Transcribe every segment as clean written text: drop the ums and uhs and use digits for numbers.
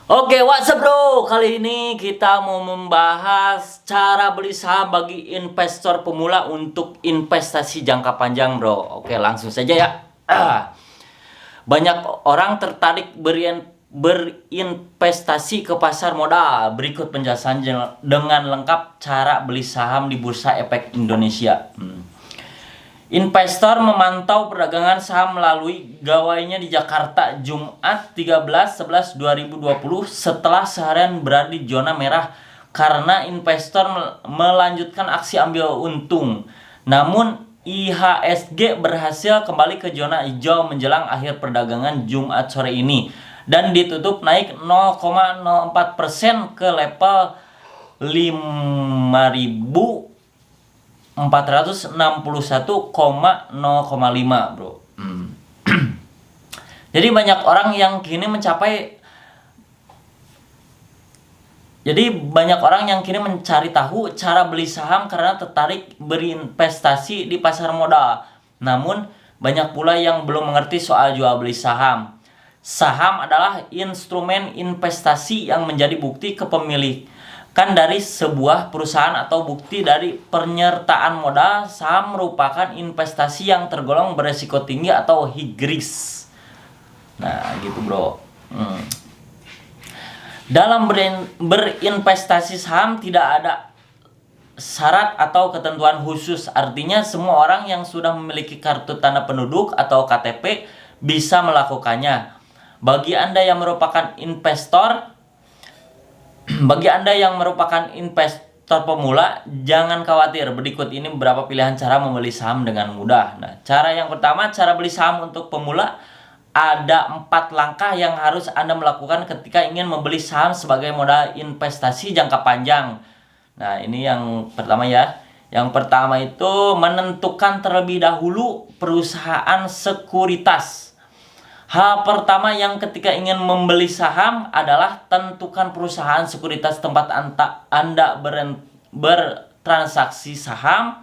Oke, what's up bro? Kali ini kita mau membahas cara beli saham bagi investor pemula untuk investasi jangka panjang bro. Oke, langsung saja ya. Banyak orang tertarik berinvestasi ke pasar modal. Berikut penjelasan dengan lengkap cara beli saham di Bursa Efek Indonesia. Investor memantau perdagangan saham melalui gawainya di Jakarta Jumat 13/11/2020 setelah seharian berada di zona merah karena investor melanjutkan aksi ambil untung. Namun IHSG berhasil kembali ke zona hijau menjelang akhir perdagangan Jumat sore ini dan ditutup naik 0,04% ke level 5.461,0,5 bro. Jadi banyak orang yang kini mencari tahu cara beli saham karena tertarik berinvestasi di pasar modal. Namun banyak pula yang belum mengerti soal jual beli saham. Saham adalah instrumen investasi yang menjadi bukti kepemilikan dari sebuah perusahaan atau bukti dari penyertaan modal. Saham merupakan investasi yang tergolong beresiko tinggi atau high risk. Nah, gitu bro. Dalam berinvestasi saham tidak ada syarat atau ketentuan khusus. Artinya semua orang yang sudah memiliki kartu tanda penduduk atau KTP bisa melakukannya. Bagi Anda yang merupakan investor pemula, jangan khawatir. Berikut ini beberapa pilihan cara membeli saham dengan mudah. Nah, cara yang pertama, cara beli saham untuk pemula. Ada 4 langkah yang harus Anda melakukan ketika ingin membeli saham sebagai modal investasi jangka panjang. Nah, ini yang pertama ya. Yang pertama itu menentukan terlebih dahulu perusahaan sekuritas. Hal pertama yang ketika ingin membeli saham adalah tentukan perusahaan sekuritas tempat Anda bertransaksi saham.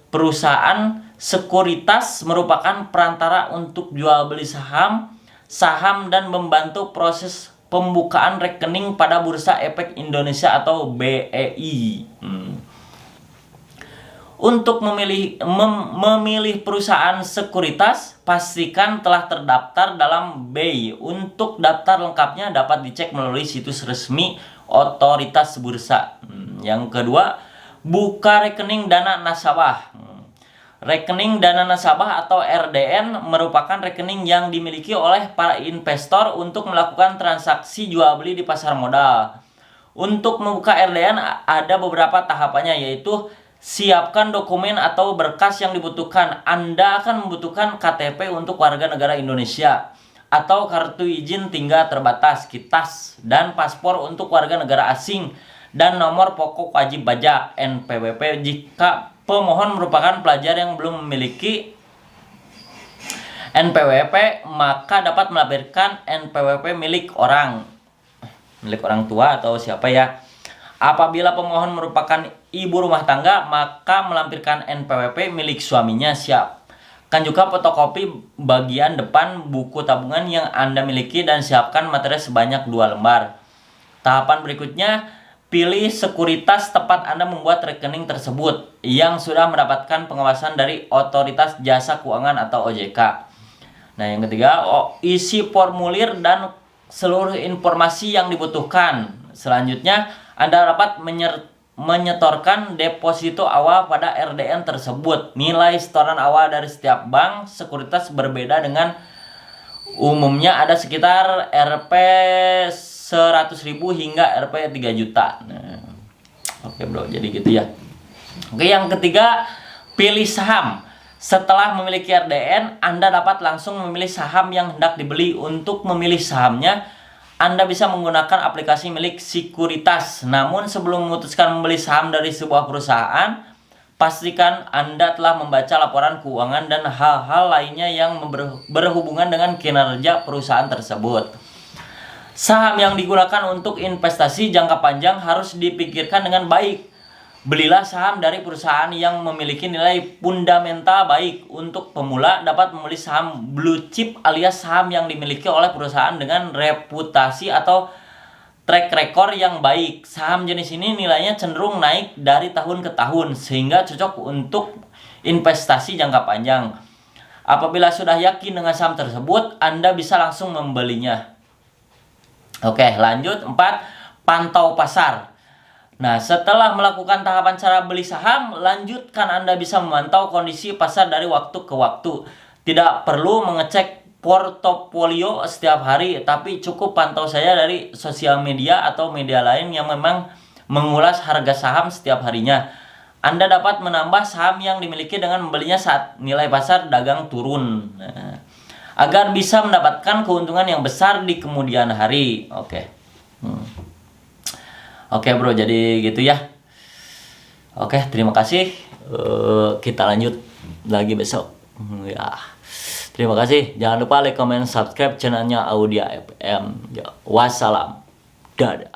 Perusahaan sekuritas merupakan perantara untuk jual beli saham dan membantu proses pembukaan rekening pada Bursa Efek Indonesia atau BEI. Untuk memilih perusahaan sekuritas, pastikan telah terdaftar dalam BEI. Untuk daftar lengkapnya dapat dicek melalui situs resmi otoritas bursa. Yang kedua, buka rekening dana nasabah. Rekening dana nasabah atau RDN merupakan rekening yang dimiliki oleh para investor untuk melakukan transaksi jual beli di pasar modal. Untuk membuka RDN ada beberapa tahapannya, yaitu siapkan dokumen atau berkas yang dibutuhkan. Anda akan membutuhkan KTP untuk warga negara Indonesia atau kartu izin tinggal terbatas (KITAS) dan paspor untuk warga negara asing dan nomor pokok wajib pajak (NPWP) jika pemohon merupakan pelajar yang belum memiliki NPWP, maka dapat melampirkan NPWP milik orang tua atau siapa ya. Apabila pemohon merupakan ibu rumah tangga, maka melampirkan NPWP milik suaminya. Siapkan juga fotokopi bagian depan buku tabungan yang Anda miliki dan siapkan materi sebanyak 2 lembar. Tahapan berikutnya, pilih sekuritas tempat Anda membuat rekening tersebut yang sudah mendapatkan pengawasan dari Otoritas Jasa Keuangan atau OJK. Nah, yang ketiga, isi formulir dan seluruh informasi yang dibutuhkan. Selanjutnya, Anda dapat menyetorkan deposito awal pada RDN tersebut. Nilai setoran awal dari setiap bank sekuritas berbeda, dengan umumnya ada sekitar Rp 100.000 hingga Rp 3 juta. Nah, oke bro, jadi gitu ya. Oke, yang ketiga, pilih saham. Setelah memiliki RDN, Anda dapat langsung memilih saham yang hendak dibeli. Untuk memilih sahamnya, Anda bisa menggunakan aplikasi milik sekuritas. Namun sebelum memutuskan membeli saham dari sebuah perusahaan, pastikan Anda telah membaca laporan keuangan dan hal-hal lainnya yang berhubungan dengan kinerja perusahaan tersebut. Saham yang digunakan untuk investasi jangka panjang harus dipikirkan dengan baik. Belilah saham dari perusahaan yang memiliki nilai fundamental baik. Untuk pemula dapat membeli saham blue chip alias saham yang dimiliki oleh perusahaan dengan reputasi atau track record yang baik. Saham jenis ini nilainya cenderung naik dari tahun ke tahun sehingga cocok untuk investasi jangka panjang. Apabila sudah yakin dengan saham tersebut, Anda bisa langsung membelinya. Oke, lanjut 4. Pantau pasar. Nah, setelah melakukan tahapan cara beli saham, lanjutkan Anda bisa memantau kondisi pasar dari waktu ke waktu. Tidak perlu mengecek portofolio setiap hari, tapi cukup pantau saja dari sosial media atau media lain yang memang mengulas harga saham setiap harinya. Anda dapat menambah saham yang dimiliki dengan membelinya saat nilai pasar dagang turun. Nah, agar bisa mendapatkan keuntungan yang besar di kemudian hari. Oke. Oke bro, jadi gitu ya. Oke, terima kasih. Kita lanjut lagi besok. Ya. Terima kasih. Jangan lupa like, comment, subscribe channelnya Audia FM. Ya, wassalam. Dadah.